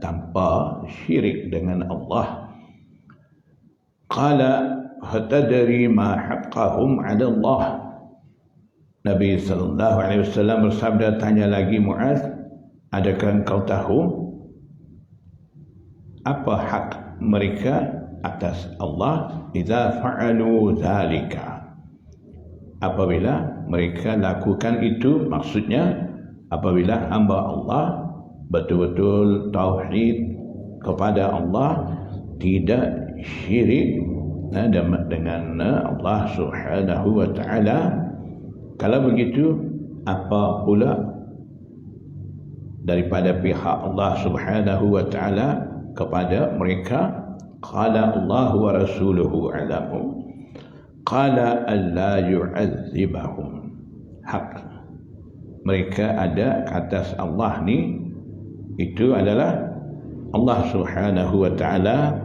tanpa syirik dengan Allah. Qala fatadri ma haqqahum 'ala Allah. Nabi sallallahu alaihi wasallam bersabda, tanya lagi Mu'adh, adakah engkau tahu apa hak mereka atas Allah? Idza fa'alu dzalika, apabila mereka lakukan itu, maksudnya apabila hamba Allah betul-betul tauhid kepada Allah, tidak syirik dengan Allah Subhanahu wa ta'ala. Kalau begitu, apa pula daripada pihak Allah Subhanahu wa taala kepada mereka. Qala Allah wa rasuluhu a'lamu qala alla yu'adzibahum. Hak mereka ada ke atas Allah ni, itu adalah Allah Subhanahu wa taala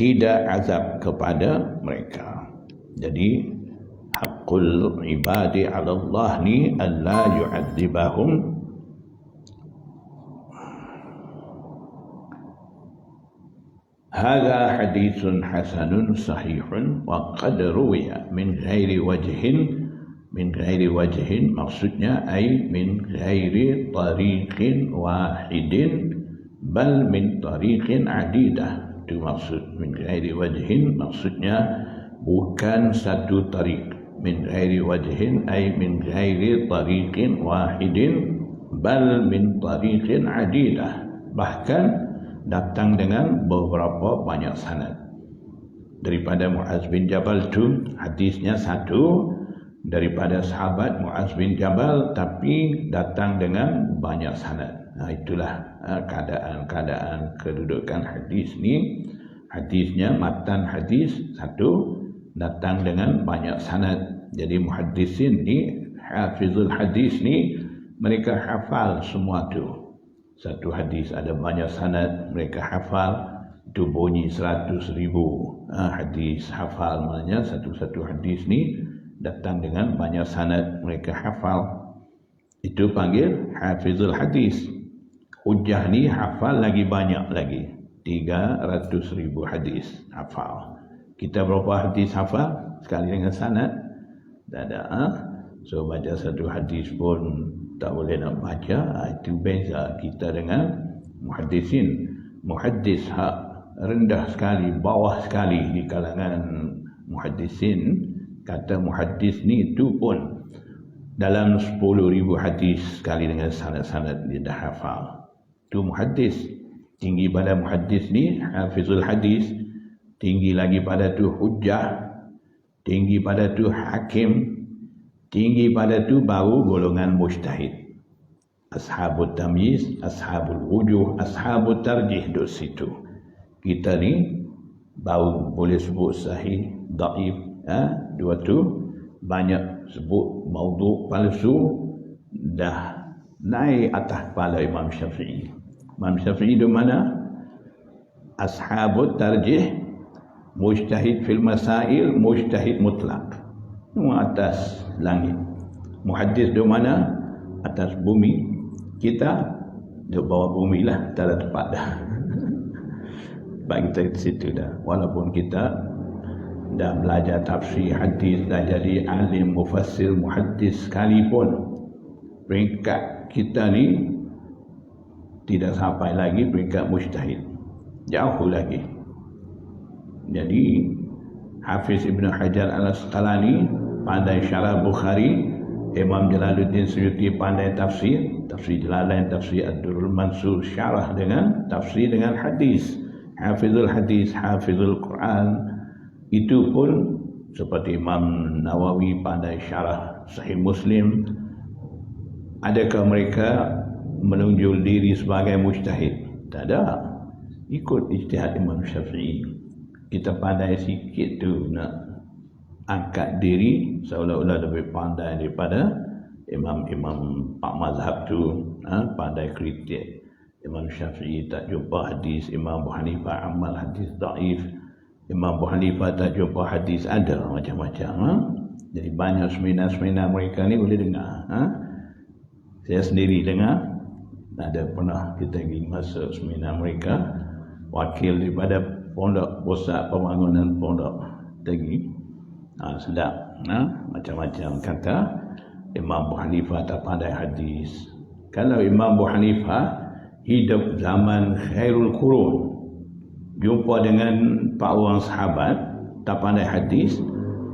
tidak azab kepada mereka. Jadi haqqul ibadi 'ala Allah ni alla yu'adzibahum. Hadza haditsun hasanun sahihun wa qad ruwiya min ghairi wajhin, maksudnya ay min ghairi tariqin wahidin bal min tariqin adidah. Itu maksud min ghairi wajhin, maksudnya bukan satu tariq. Min ghairi wajhin ay min ghairi tariqin wahidin bal min tariqin adidah, bahkan datang dengan beberapa banyak sanad. Daripada Muaz bin Jabal tu hadisnya satu, daripada sahabat Muaz bin Jabal, tapi datang dengan banyak sanad. Itulah keadaan kedudukan hadis ni. Hadisnya matan hadis satu, datang dengan banyak sanad. Jadi muhaddisin ni, hafizul hadis ni, mereka hafal semua tu. Satu hadis ada banyak sanad, mereka hafal. Itu bunyi 100,000 hadis hafal. Maknanya satu-satu hadis ni datang dengan banyak sanad, mereka hafal. Itu panggil hafizul hadis. Hujjah ni hafal lagi banyak lagi, 300,000 hadis hafal. Kita berapa hadis hafal sekali dengan sanad? Tak ada. So baca satu hadis pun tak boleh nak baca. Itu beza kita dengan muhaddisin. Muhaddis hak rendah sekali, bawah sekali di kalangan muhaddisin. Kata muhaddis ni itu pun dalam 10,000 hadis sekali dengan sanad-sanad dia dah hafal. Itu muhaddis. Tinggi pada muhaddis ni hafizul hadis, tinggi lagi pada tu hujjah, tinggi pada tu hakim, tinggi pada tu baru golongan mujtahid. Ashabut tamyiz, ashabul wujuh, ashabut tarjih duduk situ. Kita ni baru boleh sebut sahih, dhaif, dua tu banyak sebut maudhu, palsu, dah naik atas kepala Imam Syafi'i. Imam Syafi'i di mana? Ashabut tarjih, mujtahid fil masail, mujtahid mutlak. Atas langit. Muhaddis di mana? Atas bumi. Kita di bawah bumi lah, tak ada tempat dah. Bagi kita di situ dah. Walaupun kita dah belajar tafsir hadis, dah jadi alim mufassir muhaddis sekalipun, peringkat kita ni tidak sampai lagi peringkat mujtahid. Jauh lagi. Jadi Hafiz Ibn Hajar Al-Asqalani pandai syarah Bukhari, Imam Jalaluddin Suyuti pandai tafsir Jalalain, tafsir Ad-Durrul Mansur, syarah dengan tafsir dengan hadis. Hafizul hadis, hafizul Quran. Itu pun seperti Imam Nawawi pandai syarah Sahih Muslim. Adakah mereka menunjuk diri sebagai mujtahid? Tak ada. Ikut ijtihad Imam Syafi'i. Kita pandai sikit tu nak angkat diri seolah-olah lebih pandai daripada imam-imam Pak Mazhab tu. Pandai kritik. Imam Syafi'i tak jumpa hadis, Imam Abu Hanifah amal hadis dhaif, Imam Abu Hanifah tak jumpa hadis, ada macam-macam. Jadi banyak seminar-seminar mereka ni boleh dengar. Saya sendiri dengar. Ada pernah kita pergi masuk seminar mereka, wakil daripada pondok, pusat pembangunan pondok pergi. Sedap. Macam-macam kata Imam Abu Hanifah tak pandai hadis. Kalau Imam Abu Hanifah hidup zaman khairul qurun, jumpa dengan pak orang sahabat, tak pandai hadis,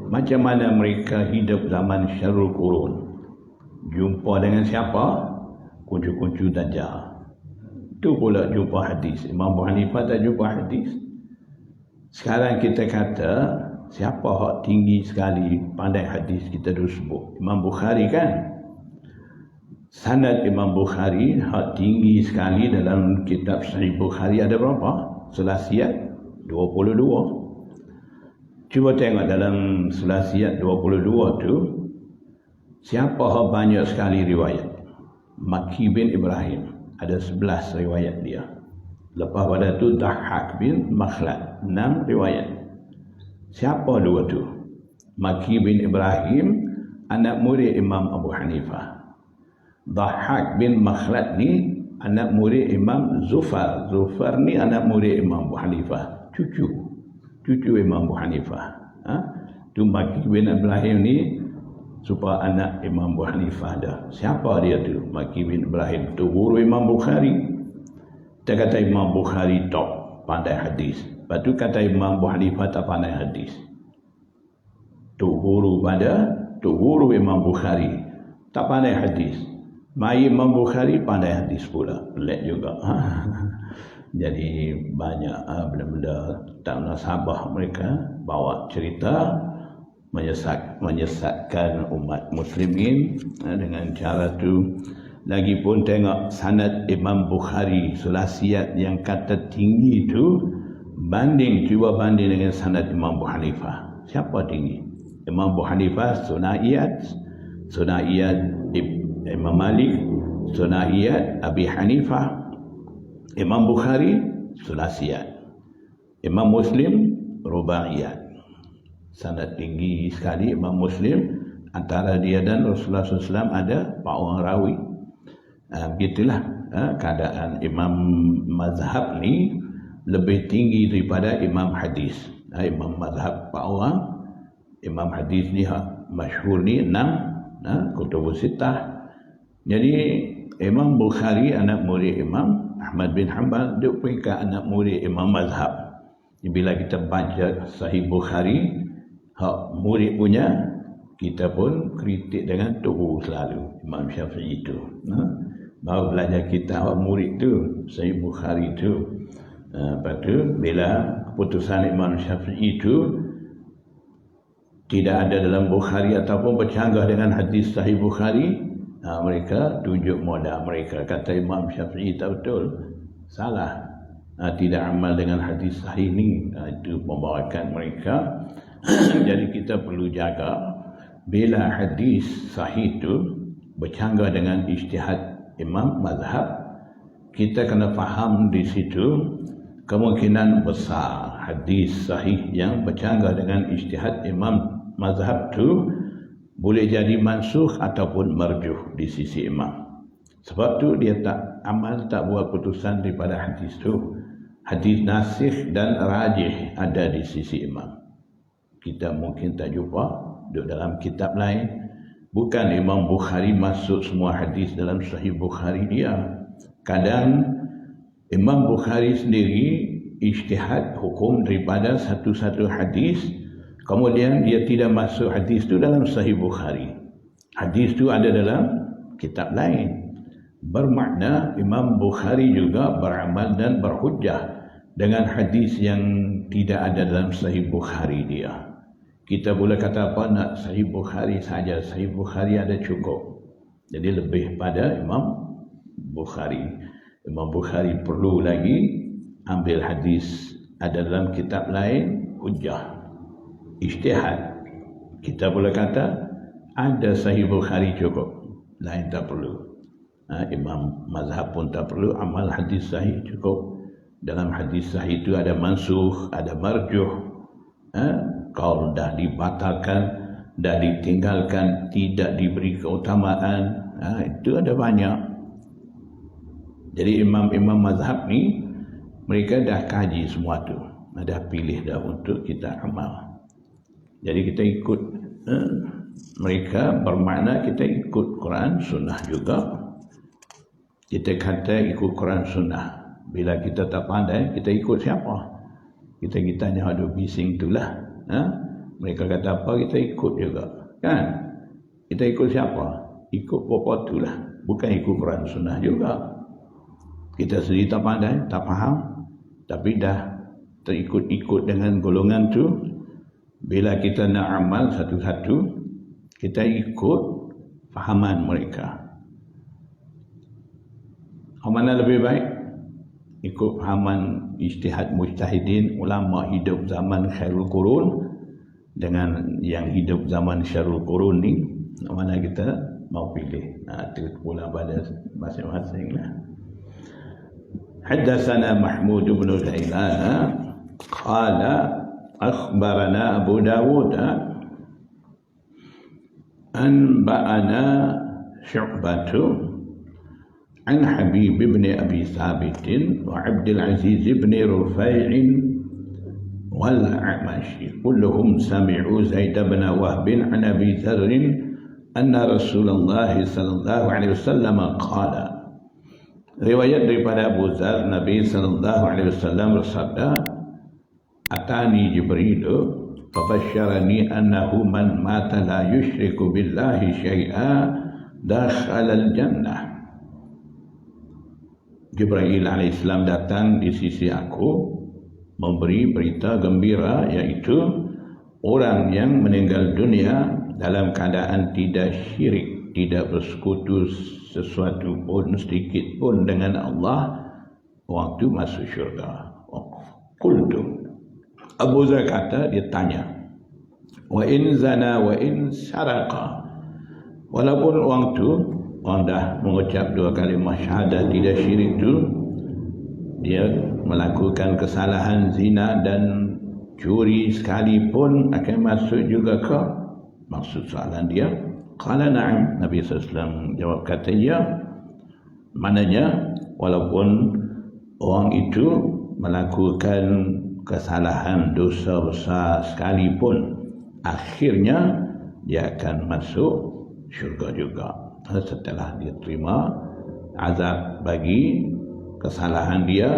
macam mana mereka hidup zaman syarul qurun? Jumpa dengan siapa? Kuncu-kuncu dajjal. Itu pula jumpa hadis. Imam Abu Hanifah tak jumpa hadis. Sekarang kita kata siapa hak tinggi sekali pandai hadis, kita dulu sebut Imam Bukhari kan. sanad Imam Bukhari hak tinggi sekali dalam kitab Sahih Bukhari ada berapa? Sulasiat 22. Cuba tengok dalam sulasiat 22 tu siapa hak banyak sekali riwayat. Makki bin Ibrahim ada 11 riwayat dia. Lepas pada tu Dahhak bin Makhlad 6 riwayat. Siapa dua tu? Makki bin Ibrahim anak murid Imam Abu Hanifah. Dahhak bin Makhlad ni anak murid Imam Zufar. Zufar ni anak murid Imam Abu Hanifah. Cucu Imam Abu Hanifah. Tu Makki bin Ibrahim ni supaya anak Imam Abu Hanifah dah. Siapa dia tu? Makki bin Ibrahim tu guru Imam Bukhari. Kita kata Imam Bukhari top, pandai hadis. Lepas tu kata Imam Abu Hanifah tak pandai hadis. Tu guru Imam Bukhari tak pandai hadis. Mai Imam Bukhari pandai hadis pula. Pelik juga. Jadi banyak benda-benda tak nasabah mereka bawa cerita menyesatkan umat muslimin dengan cara tu. Lagipun tengok sanad Imam Bukhari sulasiat yang kata tinggi tu cuba banding dengan sanad Imam Abu Hanifah. Siapa tinggi? Imam Abu Hanifah sunaiyat Imam Malik, sunaiyat Abi Hanifah. Imam Bukhari sulasiat. Imam Muslim rubaiyat. Sanad tinggi sekali Imam Muslim, antara dia dan Rasulullah SAW ada 4 orang rawi. Begitulah keadaan imam mazhab ni lebih tinggi daripada imam hadis. Imam mazhab 4 orang, imam hadis ni masyhur ni 6, kutubus sittah. Jadi Imam Bukhari anak murid Imam Ahmad bin Hanbal, dia peringkat anak murid imam mazhab. Bila kita baca Sahih Bukhari hak murid punya, kita pun kritik dengan tuhu selalu Imam Syafi'i itu. Baru belajar kita murid tu Sahih Bukhari tu. Lepas tu bila keputusan Imam Syafi'i itu tidak ada dalam Bukhari ataupun bercanggah dengan hadis Sahih Bukhari, mereka tunjuk modal mereka. Kata Imam Syafi'i tak betul, salah, tidak amal dengan hadis sahih ni. Itu membawakan mereka. Jadi kita perlu jaga bila hadis sahih itu bercanggah dengan ijtihad imam mazhab, kita kena faham di situ kemungkinan besar hadis sahih yang bercanggah dengan ijtihad imam mazhab tu boleh jadi mansukh ataupun marjuh di sisi imam. Sebab tu dia tak amal, tak buat putusan daripada hadis tu. Hadis nasikh dan rajih ada di sisi imam. Kita mungkin tak jumpa dalam kitab lain. Bukan Imam Bukhari masuk semua hadis dalam Sahih Bukhari dia. Kadang Imam Bukhari sendiri ijtihad hukum daripada satu-satu hadis, kemudian dia tidak masuk hadis itu dalam Sahih Bukhari. Hadis itu ada dalam kitab lain. Bermakna Imam Bukhari juga beramal dan berhujjah dengan hadis yang tidak ada dalam Sahih Bukhari dia. Kita boleh kata apa nak Sahih Bukhari saja, Sahih Bukhari ada cukup. Jadi lebih pada Imam Bukhari. Imam Bukhari perlu lagi ambil hadis ada dalam kitab lain, hujjah, ijtihad. Kita boleh kata ada Sahih Bukhari cukup, lain tak perlu. Imam mazhab pun tak perlu amal hadis sahih cukup. Dalam hadis sahih itu ada mansukh, ada marjuh. Kalau dah dibatalkan, dah ditinggalkan, tidak diberi keutamaan, itu ada banyak. Jadi imam-imam mazhab ni mereka dah kaji semua tu, dah pilih dah untuk kita amal. Jadi kita ikut mereka, bermakna kita ikut Quran Sunnah juga. Kita kata ikut Quran Sunnah. Bila kita tak pandai, kita ikut siapa? Kita hanya ada bising itulah. Mereka kata apa, kita ikut juga, kan? Kita ikut siapa? Ikut pokok itulah, bukan ikut Quran Sunnah juga. Kita sendiri tak pandai, tak faham, tapi dah terikut-ikut dengan golongan tu. Bila kita nak amal satu-satu, kita ikut fahaman mereka. Mana lebih baik? Ikut fahaman ijtihad mujtahidin, ulama hidup zaman khairul qurun dengan yang hidup zaman syarrul qurun ni, mana kita mau pilih? Itu pula pada masing-masing lah. Haddatsana Mahmud bin Ghailan qala akhbarana Abu Dawud anba'ana Syu'batu عن حبيب بن أبي ثابت وعبد العزيز بن رفيع والأعمش كلهم سمعوا زيد بن وهب عن أبي ذر أن رسول الله صلى الله عليه وسلم قال riwayat daripada Abu Dzar, Nabi sallallahu alaihi wasallam bersabda, atani Jibril fabasyarani annahu man mata la yusyriku billahi syai'a dakhala al-jannah. Jibril alaihissalam datang di sisi aku memberi berita gembira, iaitu orang yang meninggal dunia dalam keadaan tidak syirik, tidak bersekutu sesuatu pun sedikit pun dengan Allah, waktu masuk syurga. Qultu, Abu Dzar kata, dia tanya, wa in zana wa in syaraqa, walaupun orang tu orang dah mengucap dua kalimah syahadat tidak syirik tu, dia melakukan kesalahan zina dan curi sekalipun akan masuk juga ke? Maksud soalan dia, qala na'am. Nabi SAW jawab kata ya. Maknanya walaupun orang itu melakukan kesalahan dosa besar sekalipun, akhirnya dia akan masuk syurga juga setelah dia terima azab bagi kesalahan dia,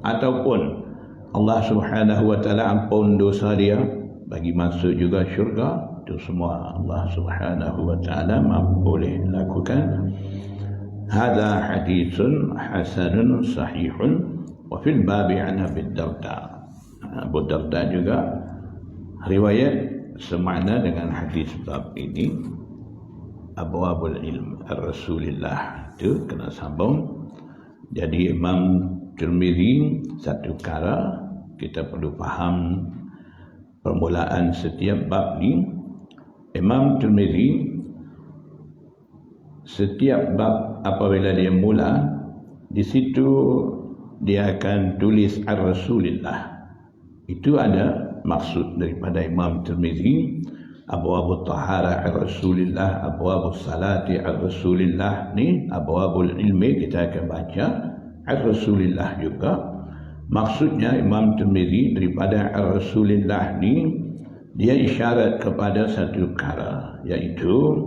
ataupun Allah Subhanahu wa taala ampun dosa dia bagi masuk juga syurga. Itu semua Allah Subhanahu wa taala boleh lakukan. Hadza haditsun hasanun sahihun wa fil babi an Abi Darda. Abu Darda juga riwayat semakna dengan hadis bab ini. Abwabul ilm ar-Rasulillah itu kena sambung. Jadi Imam Tirmizi, satu perkara kita perlu faham permulaan setiap bab ni. Imam Tirmizi setiap bab apabila dia mula, di situ dia akan tulis ar-Rasulillah. Itu ada maksud daripada Imam Tirmizi. Abwabut tahara ar-Rasulillah, abwabus salati ar-Rasulillah, ni abwabul ilmi kita akan baca ar-Rasulillah juga. Maksudnya Imam Tirmizi daripada ar-Rasulillah ni, dia isyarat kepada satu perkara, iaitu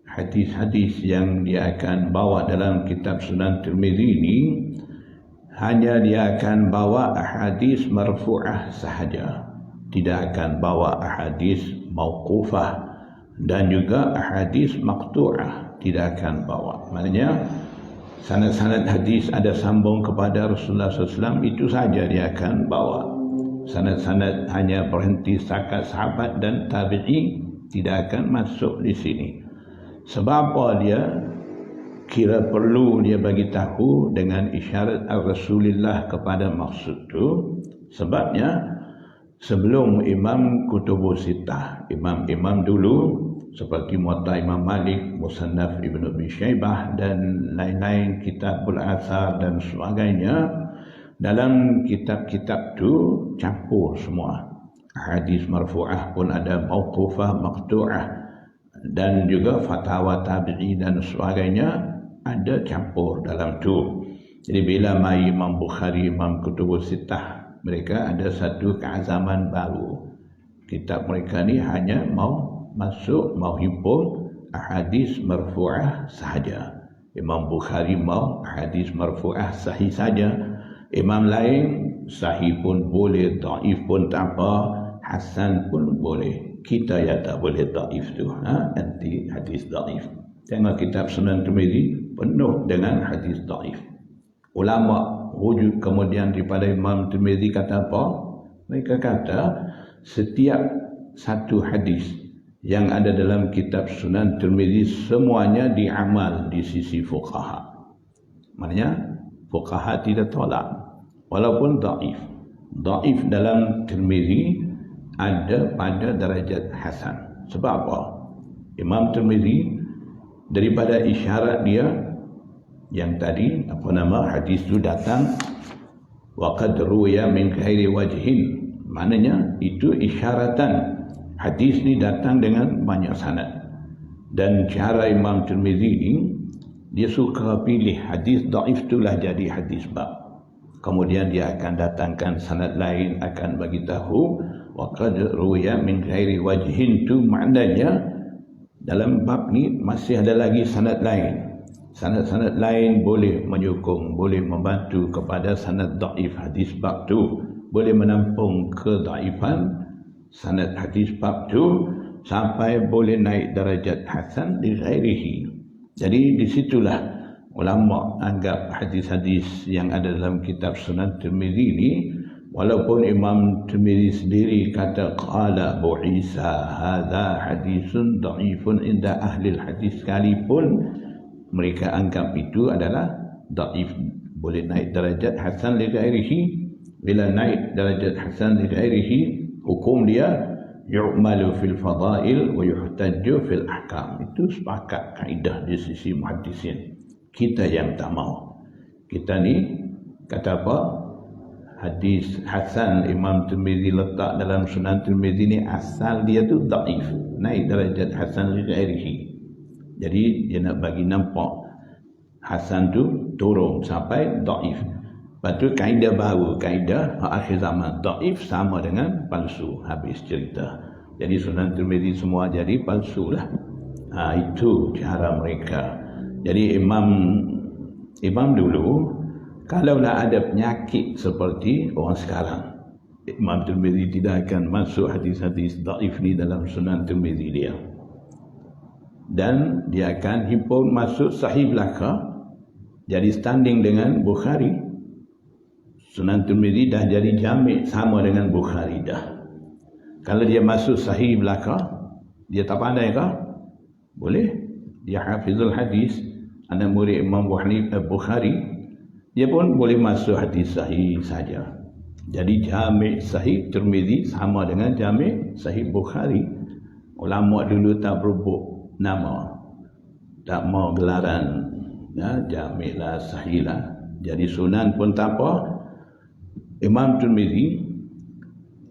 hadis-hadis yang dia akan bawa dalam kitab Sunan Tirmizi ni, hanya dia akan bawa hadis marfu'ah sahaja, tidak akan bawa ahadis mauqufah, dan juga ahadis maqtu'ah tidak akan bawa. Maknanya sanad-sanad hadis ada sambung kepada Rasulullah SAW, itu saja dia akan bawa. Sanad-sanad hanya berhenti setakat sahabat dan tabi'i, tidak akan masuk di sini. Sebab apa dia kira perlu dia bagi tahu dengan isyarat al-Rasulillah kepada maksud tu? Sebabnya sebelum Imam Kutubus Sittah, imam-imam dulu seperti Muwatta Imam Malik, Musannaf Ibn Abi Syaibah dan lain-lain, Kitabul Athar dan sebagainya, dalam kitab-kitab tu campur semua. Hadis marfu'ah pun ada, mauqufah, maqtu'ah, dan juga fatwa tabi'i dan sebagainya ada campur dalam tu. Jadi bila mai Imam Bukhari, Imam Kutubus Sittah, mereka ada satu keazaman baru. Kitab mereka ni hanya mau masuk, mau himpun hadis marfu'ah sahaja. Imam Bukhari mau hadis marfu'ah sahih saja. Imam lain sahih pun boleh, dhaif pun tak apa, hasan pun boleh. Kita ya tak boleh dhaif tu, anti hadis dhaif. Tengok kitab Sunan Tirmizi penuh dengan hadis dhaif. Ulama wujud kemudian daripada Imam Tirmizi kata apa? Mereka kata setiap satu hadis yang ada dalam kitab Sunan Tirmizi semuanya diamal di sisi fuqaha. Maknanya fuqaha tidak tolak walaupun dhaif. Dhaif dalam Tirmizi ada pada darajat hasan. Sebab apa? Imam Tirmizi daripada isyarat dia yang tadi hadis itu datang wa qad ruya min ghairi wajhin, maknanya itu isyaratan hadis ni datang dengan banyak sanad. Dan cara Imam Tirmizi ni dia suka pilih hadis dhaif itulah jadi hadis bab, kemudian dia akan datangkan sanad lain, akan bagi tahu wa qad ruya min ghairi wajhin, tu maknanya dalam bab ni masih ada lagi sanad lain. Sanad-sanad lain boleh menyokong, boleh membantu kepada sanad dhaif hadis bab tu, boleh menampung kedhaifan sanad hadis bab tu sampai boleh naik darajat hasan li ghairihi. Jadi disitulah ulama anggap hadis-hadis yang ada dalam kitab Sunan Tirmizi ni, walaupun Imam Tirmizi sendiri kata qala Abu Isa hadza hadisun dhaifun inda ahli hadis, sekalipun mereka anggap itu adalah dhaif, boleh naik darajat hasan li ghairihi. Bila naik darajat hasan li ghairihi, hukum dia yu'malu fil fadail wa yuhtajju fil ahkam. Itu sepakat kaedah di sisi muhaddisin. Kita yang tak mau, kita ni kata apa, hadis hasan Imam Tirmizi letak dalam Sunan Tirmizi ni asal dia tu dhaif, naik darajat hasan li ghairihi. Jadi dia nak bagi nampak hasan tu turun sampai dhaif. Lepas tu kaedah baru, kaedah akhir zaman, dhaif sama dengan palsu, habis cerita. Jadi Sunan Tirmizi semua jadi palsu lah. Itu cara mereka. Jadi imam dulu kalaulah ada penyakit seperti orang sekarang, Imam Tirmizi tidak akan masuk hadis-hadis dhaif ni dalam Sunan Tirmizi dia, dan dia akan himpun masuk sahih belaka, jadi standing dengan Bukhari. Sunan Tirmizi dah jadi jami' sama dengan Bukhari dah. Kalau dia masuk sahih belaka, dia tak pandai kah? Boleh. Dia hafizul hadis, anak murid Imam Bukhari, dia pun boleh masuk hadis sahih saja. Jadi jami' sahih Tirmizi sama dengan jami' sahih Bukhari. Ulama dulu tak berebut nama, tak mau gelaran jami' lah, sahih lah. Jadi Sunan pun tak apa. Imam Tirmizi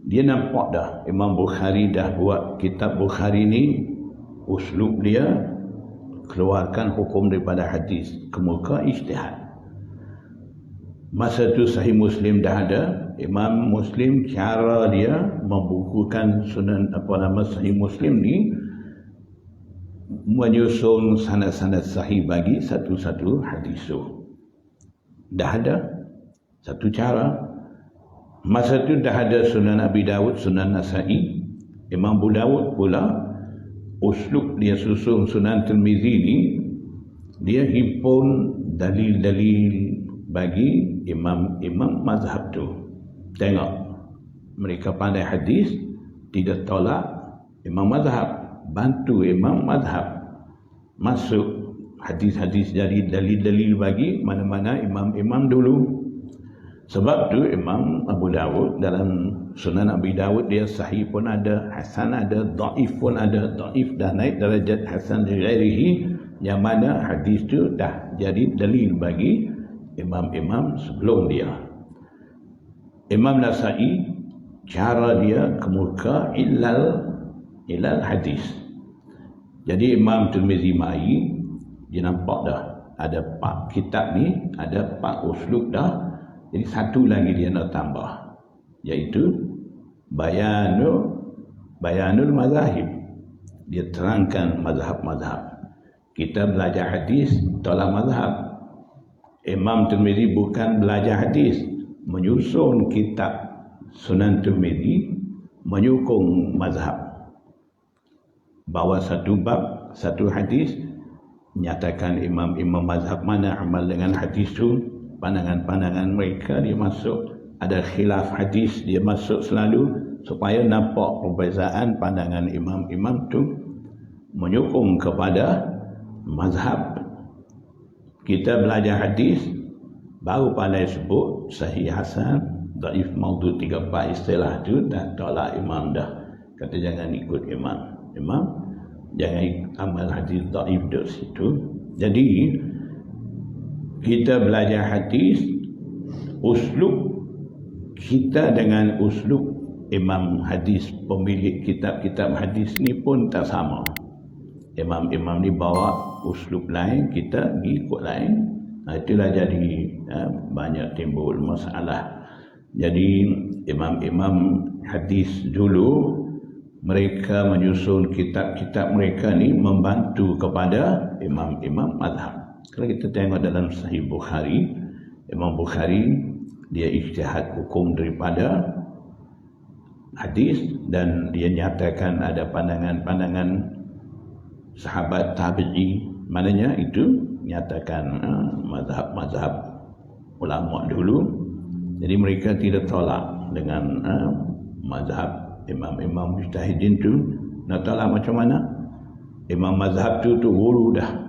dia nampak dah Imam Bukhari dah buat kitab Bukhari ni, uslub dia keluarkan hukum daripada hadis ke muka ijtihad. Masa tu Sahih Muslim dah ada. Imam Muslim cara dia membukukan Sunan Sahih Muslim ni, menyusun sanad-sanad sahih bagi satu-satu hadis tu. Dah ada satu cara. Masa tu dah ada Sunan Abi Dawud, Sunan Nasa'i. Imam Abu Dawud pula uslub dia susun Sunan Tirmizi ni, dia himpun dalil-dalil bagi imam-imam mazhab tu. Tengok, mereka pandai hadis, tidak tolak imam mazhab, bantu imam mazhab masuk hadis-hadis jadi dalil-dalil bagi mana-mana imam-imam dulu. Sebab tu Imam Abu Dawud dalam Sunan Abi Dawud dia sahih pun ada, hasan ada, dhaif pun ada. Dhaif dah naik darajat hasan li ghairihi, yang mana hadis tu dah jadi dalil bagi imam-imam sebelum dia. Imam Nasa'i cara dia kemuka ilal hadis. Jadi Imam Tirmizi mai, dia nampak dah ada 4 kitab ni, ada 4 uslub dah. Jadi satu lagi dia nak tambah, iaitu bayanul mazahib. Dia terangkan mazhab-mazhab. Kita belajar hadis tolak mazhab. Imam Tirmizi bukan belajar hadis, menyusun kitab Sunan Tirmizi menyokong mazhab. Bawa satu bab, satu hadis, nyatakan imam-imam mazhab mana amal dengan hadis tu, pandangan-pandangan mereka dia masuk. Ada khilaf hadis dia masuk selalu, supaya nampak perbezaan pandangan imam-imam tu menyokong kepada mazhab. kita belajar hadis baru pandai sebut sahih hasan, dhaif, maudhu, 3-4 istilah tu dah tolak imam dah. Kata jangan ikut imam. Jangan amal hadis dhaif duduk situ. Jadi kita belajar hadis, uslub kita dengan uslub imam hadis, pemilik kitab-kitab hadis ni pun tak sama. Imam-imam ni bawa uslub lain, kita ikut lain. Itulah jadi banyak timbul masalah. Jadi imam-imam hadis dulu, mereka menyusun kitab-kitab mereka ni membantu kepada imam-imam mazhab. Kalau kita tengok dalam Sahih Bukhari, Imam Bukhari dia ijtihad hukum daripada hadis dan dia nyatakan ada pandangan-pandangan sahabat tabi'i, maknanya itu nyatakan mazhab-mazhab ulama dulu. Jadi mereka tidak tolak dengan mazhab imam-imam mujtahidin tu. Nak tolak macam mana? Imam mazhab tu guru dah.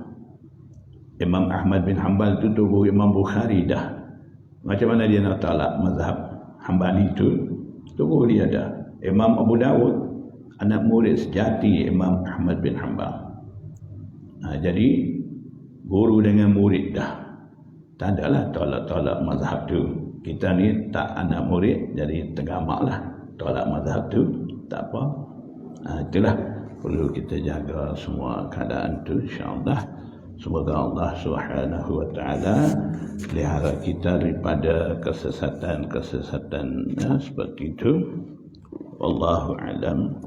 Imam Ahmad bin Hanbal tu guru Imam Bukhari dah. Macam mana dia nak tolak mazhab Hanbali tu guru dia dah. Imam Abu Dawud anak murid sejati Imam Ahmad bin Hanbal. Jadi guru dengan murid dah. Tak adalah tolak-tolak mazhab tu. Kita ni tak anak murid, jadi tergamak lah tolak mazhab tu, tak apa. Itulah perlu kita jaga semua keadaan tu, insyaAllah. Semoga Allah Subhanahu wa ta'ala pelihara kita daripada kesesatan-kesesatan seperti itu. Wallahu a'lam.